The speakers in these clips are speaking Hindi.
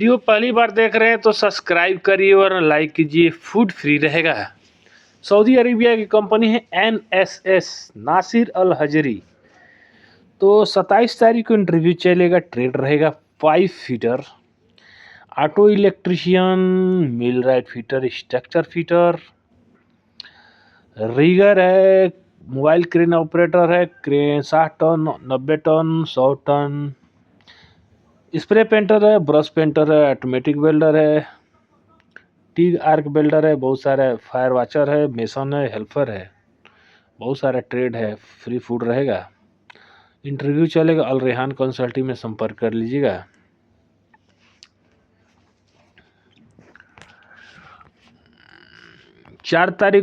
वीडियो पहली बार देख रहे हैं तो सब्सक्राइब करिए और लाइक कीजिए। फूड फ्री रहेगा। सऊदी अरेबिया की कंपनी है NSS नासिर अल हजरी। तो 27 तारीख को इंटरव्यू चलेगा। ट्रेड रहेगा 5 fitter, auto electrician, mill wright fitter, structure fitter, rigger है, मोबाइल क्रेन ऑपरेटर है, crane 60 ton, 90 ton, 100 ton, spray painter है, ब्रश पेंटर है, ऑटोमेटिक वेल्डर है, टीग आर्क वेल्डर है, बहुत सारे फायर वाचर है, मेसन है, हेल्पर है, बहुत सारा ट्रेड है। फ्री फूड रहेगा। इंटरव्यू चलेगा। अल रेहान कंसल्टिंग में संपर्क कर लीजिएगा।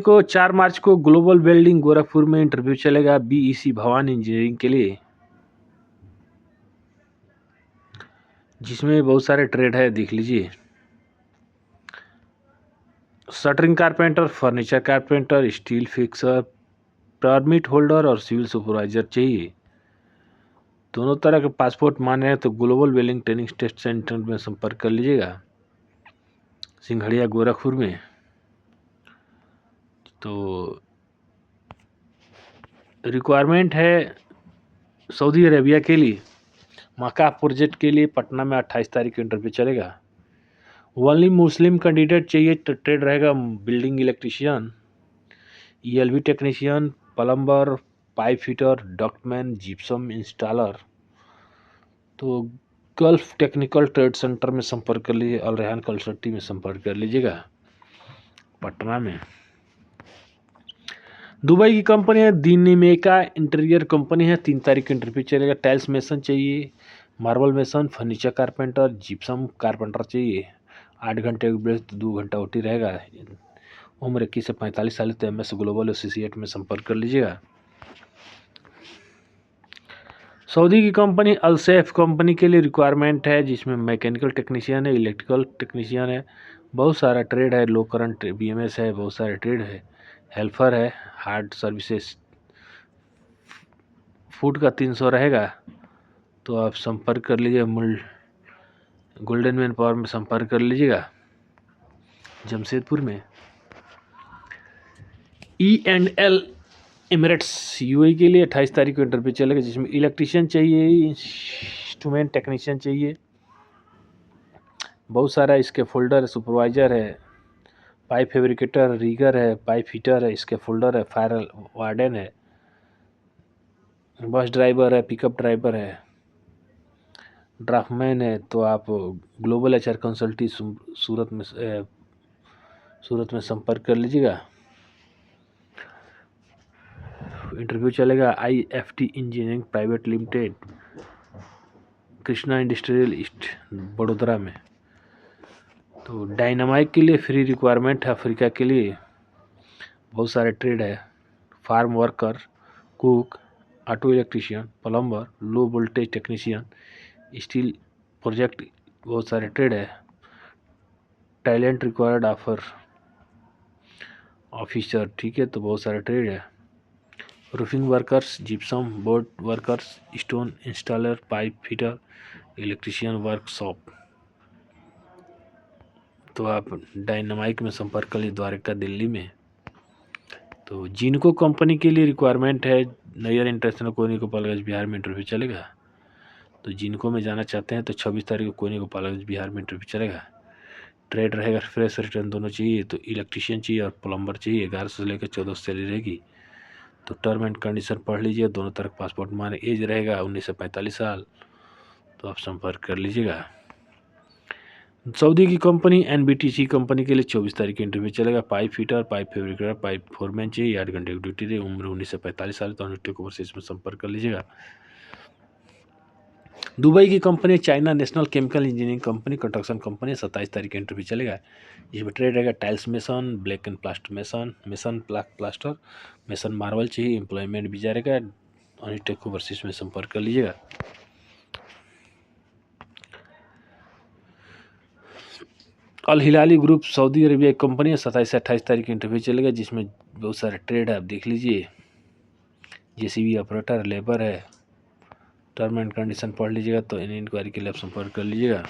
को 4 मार्च को ग्लोबल वेल्डिंग गोरखपुर में इंटरव्यू चलेगा BEC भवानी इंजीनियरिंग के लिए, जिसमें बहुत सारे ट्रेड है, देख लीजिए। Shuttering carpenter, furniture carpenter, steel fixer, permit holder और सिविल सुपरवाइजर चाहिए। दोनों तरह के पासपोर्ट माने हैं तो global welding training test centre में संपर्क कर लीजिएगा, सिंघड़िया गोरखपुर में। तो रिक्वायरमेंट है सऊदी अरेबिया के लिए मक्का प्रोजेक्ट के लिए पटना में 28 तारीख को इंटरव्यू चलेगा। ओनली मुस्लिम कैंडिडेट चाहिए। तो ट्रेड रहेगा building electrician, ELV technician, plumber, pipe fitter, ductman, gypsum installer. तो गल्फ टेक्निकल ट्रेड सेंटर में संपर्क कर लीजिए। अल रेहान कंसल्टिंग में संपर्क कर लीजिएगा, पटना में। दुबई की कंपनी है दिनमेका इंटीरियर कंपनी है। 3 तारीख को इंटरव्यू चलेगा। टाइल्स मेसन चाहिए, marble mason, furniture carpenter, gypsum carpenter चाहिए। 8 घंटे के बेस 2 घंटा ओटी रहेगा। उम्र 21 से 45 साल। तो MS ग्लोबल एसोसिएट में संपर्क कर लीजिएगा। सऊदी की कंपनी अलसेफ कंपनी के लिए रिक्वायरमेंट है, जिसमें मैकेनिकल टेक्नीशियन है, इलेक्ट्रिकल टेक्नीशियन है, बहुत सारा ट्रेड है। लो करंट BMS है, बहुत सारे ट्रेड है। हेल्पर है, हार्ड सर्विसेज। फूड का 300 रहेगा। तो आप संपर्क कर लीजिए। गोल्डन मैन पावर में संपर्क कर लीजिएगा, जमशेदपुर में। E&L एमिरेट्स UAE के लिए 28 तारीख को इंटरव्यू चलेगा, जिसमें इलेक्ट्रिशियन चाहिए, इंस्ट्रूमेंट टेक्नीशियन चाहिए, बहुत सारा इसके फोल्डर, सुपरवाइजर है, पाइप फैब्रिकेटर, रीगर है, पाइप फिटर है, इसके फोल्डर है, फायर वार्डन है, बस ड्राइवर है, पिकअप ड्राइवर है, ड्राफ्टमैन है। तो आप ग्लोबल HR कंसल्टी सूरत में संपर्क कर लीजिएगा। इंटरव्यू चलेगा IFT engineering private limited, Krishna industrial east, Vadodara में। तो डायनामाइक के लिए फ्री रिक्वायरमेंट है। अफ्रीका के लिए बहुत सारे ट्रेड है। Farm worker, cook, auto electrician, plumber, low voltage technician, steel project, बहुत सारे ट्रेड है। टैलेंट रिक्वायर्ड ऑफर ऑफिसर, ठीक है। तो बहुत सारे ट्रेड है। Roofing workers, gypsum board workers, stone installer, pipe fitter, electrician workshop. तो आप डायनामाइक में संपर्क कर लीजिए, द्वारका दिल्ली में। तो जिनको कंपनी के लिए रिक्वायरमेंट है नैयर इंटरनेशनल कोनी गोपालगंज बिहार में इंटरव्यू चलेगा। तो जिनको में जाना चाहते हैं तो 26 तारीख को कोनी गोपालगंज बिहार में इंटरव्यू चलेगा। ट्रेड रहेगा, फ्रेश रिटर्न दोनों चाहिए। तो इलेक्ट्रिशियन चाहिए और प्लम्बर चाहिए। 11 से लेकर 14 सैलरी रहेगी। तो टर्म एंड कंडीशन पढ़ लीजिए। दोनों तरफ पासपोर्ट माने। एज रहेगा 19 से 45 साल। तो आप संपर्क कर लीजिएगा। सऊदी की कंपनी NBTC कंपनी के लिए 24 तारीख को इंटरव्यू चलेगा। Pipe fitter, pipe fabricator, pipe foreman चाहिए। 8 घंटे की ड्यूटी दे। उम्र 19 से 45 साल। तो टेक ओवर से इसमें संपर्क कर लीजिएगा। दुबई की company China national chemical engineering company, construction company, 27 तारीख को इंटरव्यू चलेगा। इसमें ट्रेड रहेगा tiles mason, black and plaster mason, mason plaster, mason marble चाहिए। एम्प्लॉयमेंट वीजा रहेगा। टेक ओवर से इसमें संपर्क कर लीजिएगा। अल हिलाली ग्रुप सऊदी अरेबिया की कंपनी है। 27 से 28 तारीख को इंटरव्यू चलेगा, जिसमें बहुत सारे ट्रेड है, आप देख लीजिए। JCB ऑपरेटर, लेबर है। टर्म एंड कंडीशन पढ़ लीजिएगा। तो इन इंक्वायरी के लिए आप संपर्क कर लीजिएगा।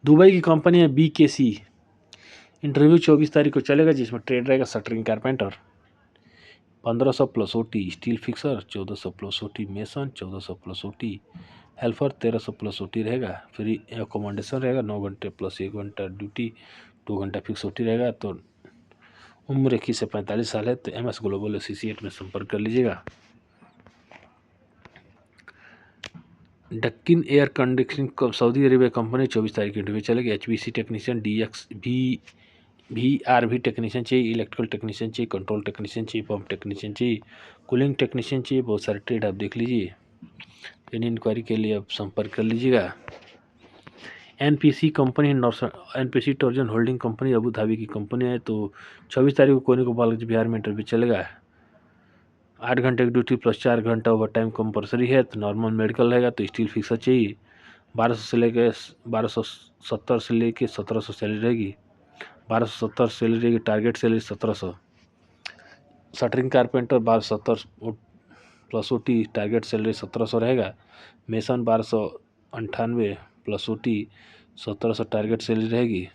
दुबई की कंपनी है BKC। इंटरव्यू 24 तारीख को चलेगा, जिसमें ट्रेड रहेगा shuttering carpenter 1500 plus OT, steel fixer 1400 plus OT, mason 1400 plus OT, helper 1300 plus OT रहेगा। फ्री एकोमोडेशन रहेगा, 9 घंटे प्लस 1 घंटा ड्यूटी, 2 घंटा फिक्स OT रहेगा। तो उम्र 21 से 45 साल है तो MS ग्लोबल एसोसिएट में संपर्क कर लीजिएगा। Daikin air conditioning Saudi Arabia company 24 तारीख की इंटरव्यू चलेगी। HVC टेक्नीशियन, VRV टेक्नीशियन चाहिए, इलेक्ट्रिकल टेक्नीशियन चाहिए, कंट्रोल टेक्नीशियन चाहिए, पंप टेक्नीशियन चाहिए, कूलिंग टेक्नीशियन चाहिए। बहुत सारे ट्रेड आप देख लीजिए। इन इंक्वायरी के लिए आप संपर्क कर लीजिएगा। NPC कंपनी, NPC टर्जन होल्डिंग कंपनी अबू धाबी की कंपनी है। तो 24 तारीख को कोने को बालगंज बिहार में इंटरव्यू चलेगा। 8 घंटे की ड्यूटी प्लस 4 घंटा ओवर टाइम कंपलसरी है। तो नॉर्मल मेडिकल रहेगा। तो स्टील फिक्सर चाहिए। 1270 से लेके 1700 सैलरी रहेगी। 1270 सैलरी रहेगी, target salary 1700। Shuttering carpenter 1270 plus OT, target salary 1700 रहेगा। Mason 1298 plus OT 1700, target salary रहेगी।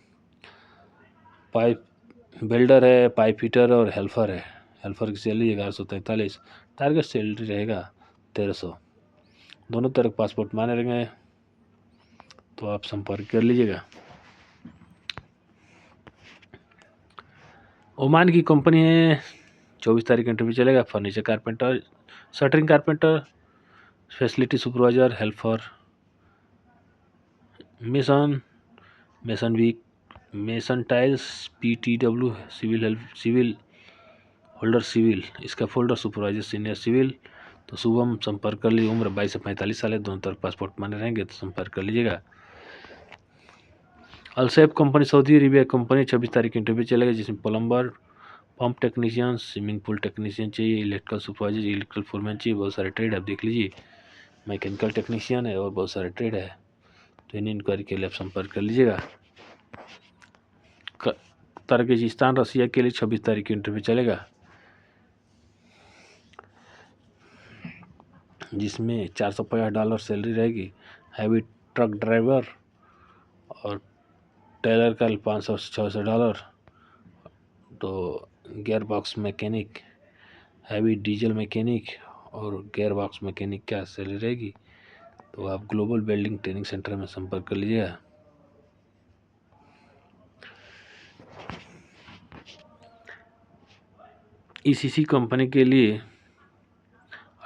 पाइप बिल्डर है, पाइप फिटर और हेल्पर है। हेल्पर की सैलरी 1143, टारगेट सैलरी रहेगा 1300। दोनों तरफ पासपोर्ट माने रहेंगे। तो आप संपर्क कर लीजिएगा। ओमान की कंपनी है, 24 तारीख इंटरव्यू चलेगा। Furniture carpenter, shuttering carpenter, facility supervisor, helper, mason weak, mason tiles, PTW, civil holder, civil इसका फोल्डर सुपरवाइजर, सीनियर सिविल। तो सुबह संपर्क कर लीजिए। उम्र 22 से 45 साल है। दोनों तरफ पासपोर्ट माने रहेंगे तो संपर्क कर लीजिएगा। अलसैफ कंपनी सऊदी अरेबिया कंपनी 26 तारीख की इंटरव्यू चलेगा, जिसमें plumber, pump technician, swimming pool technician चाहिए, इलेक्ट्रिकल सुपरवाइजर, इलेक्ट्रिकल फोरमैन चाहिए। बहुत सारे ट्रेड आप देख लीजिए। मैकेनिकल टेक्नीशियन है और बहुत सारे ट्रेड है। तो इन इंक्वायरी के लिए आप संपर्क कर लीजिएगा। तर्किस्तान रसिया के लिए 26 तारीख की इंटरव्यू चलेगा, जिसमें $450 सैलरी रहेगी। हैवी ट्रक ड्राइवर और टेलर का $500 से $600। तो gear box mechanic, heavy diesel mechanic और गियर बॉक्स मैकेनिक क्या सैलरी रहेगी। तो आप ग्लोबल वेल्डिंग ट्रेनिंग सेंटर में संपर्क कर लीजिएगा। ECC कंपनी के लिए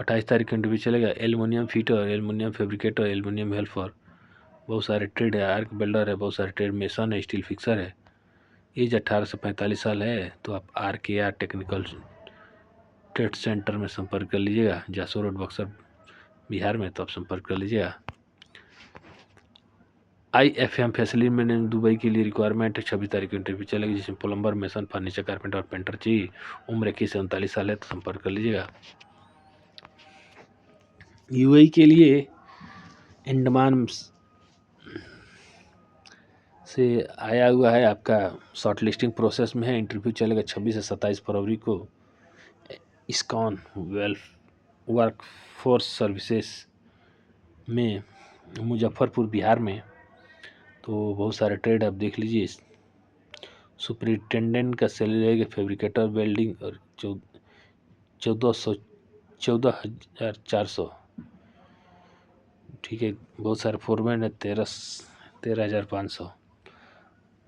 28 तारीख को इंटरव्यू चलेगा। Aluminium fitter, aluminium fabricator, aluminium helper, बहुत सारे ट्रेड है। आर्क बिल्डर है, बहुत सारे ट्रेड, मेसन है, स्टील फिक्सर है। एज 18 से 45 साल है। तो आप RKR टेक्निकल ट्रेड सेंटर में संपर्क कर लीजिएगा, जासो रोड, बक्सर, बिहार में। तो आप संपर्क कर लीजिएगा। IFM फैसिलिटी मैनेजर दुबई के लिए रिक्वायरमेंट है। 26 तारीख को इंटरव्यू चलेगी, जिसमें प्लम्बर, मेसन, फर्नीचर कारपेंटर और पेंटर चाहिए। उम्र 21 से 39 साल है। तो संपर्क कर लीजिएगा। UAE के लिए अंडमान से आया हुआ है, आपका शॉर्ट लिस्टिंग प्रोसेस में है। इंटरव्यू चलेगा 26 से 27 फरवरी को। इस्कॉन वर्क फोर्स सर्विसेज में, मुजफ्फरपुर, बिहार में। तो बहुत सारे ट्रेड आप देख लीजिए। सुपरिटेंडेंट का सैलरी रहेगा, फैब्रिकेटर, वेल्डिंग और 14,400। ठीक है। बहुत सारे फोरमैन है, 13,500,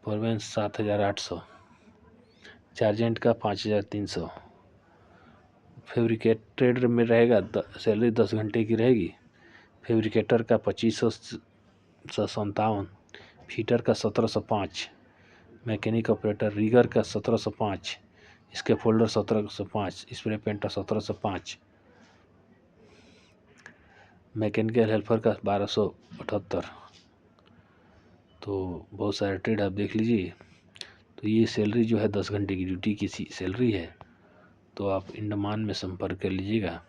फोरमैन 7,800, चार्जेंट का 5,300। फैब्रिकेटेड में रहेगा, सैलरी 10 घंटे की रहेगी। फैब्रिकेटर का 2557, फीटर का 1705, मैकेनिक ऑपरेटर रीगर का 1705, इसके folder 1705, spray painter 1705, mechanical helper का 1278। तो बहुत सारे ट्रेड आप देख लीजिए। तो ये सैलरी जो है 10 घंटे की ड्यूटी की सैलरी है। तो आप अंडमान में संपर्क कर लीजिएगा।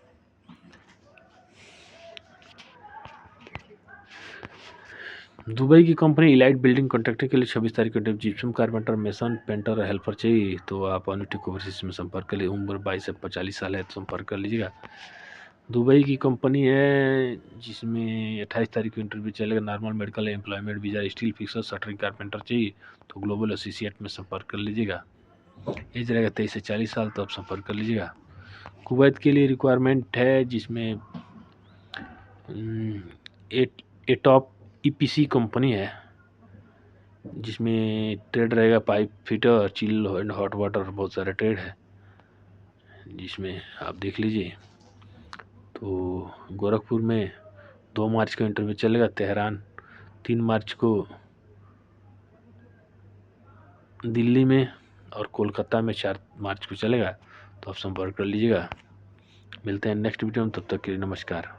दुबई की कंपनी इलाइट बिल्डिंग कॉन्ट्रैक्टर के लिए 26 तारीख को जिप्सम कारपेंटर, मेसन, पेंटर और हेल्पर चाहिए। तो आप अनुटिक ओवरसीज में संपर्क कर लीजिए। उम्र 22 से 45 साल है। तो संपर्क कर लीजिएगा। दुबई की कंपनी है जिसमें 28 तारीख को इंटरव्यू चलेगा। Normal medical employment visa, steel fixer, shuttering carpenter चाहिए तो ग्लोबल एसोसिएट में संपर्क कर लीजिएगा। एज रहेगा 23 से 40 साल, तो आप संपर्क कर लीजिएगा। कुवैत के लिए रिक्वायरमेंट है जिसमें ए टॉप ईपीसी कंपनी है जिसमें ट्रेड रहेगा pipe fitter, chill and hot water, बहुत सारे ट्रेड है जिसमें आप देख लीजिए। तो गोरखपुर में 2 मार्च को इंटरव्यू चलेगा, तेहरान 3 मार्च को दिल्ली में और कोलकाता में 4 मार्च को चलेगा, तो आप संपर्क कर लीजिएगा। मिलते हैं नेक्स्ट वीडियो में, तब तक के लिए नमस्कार।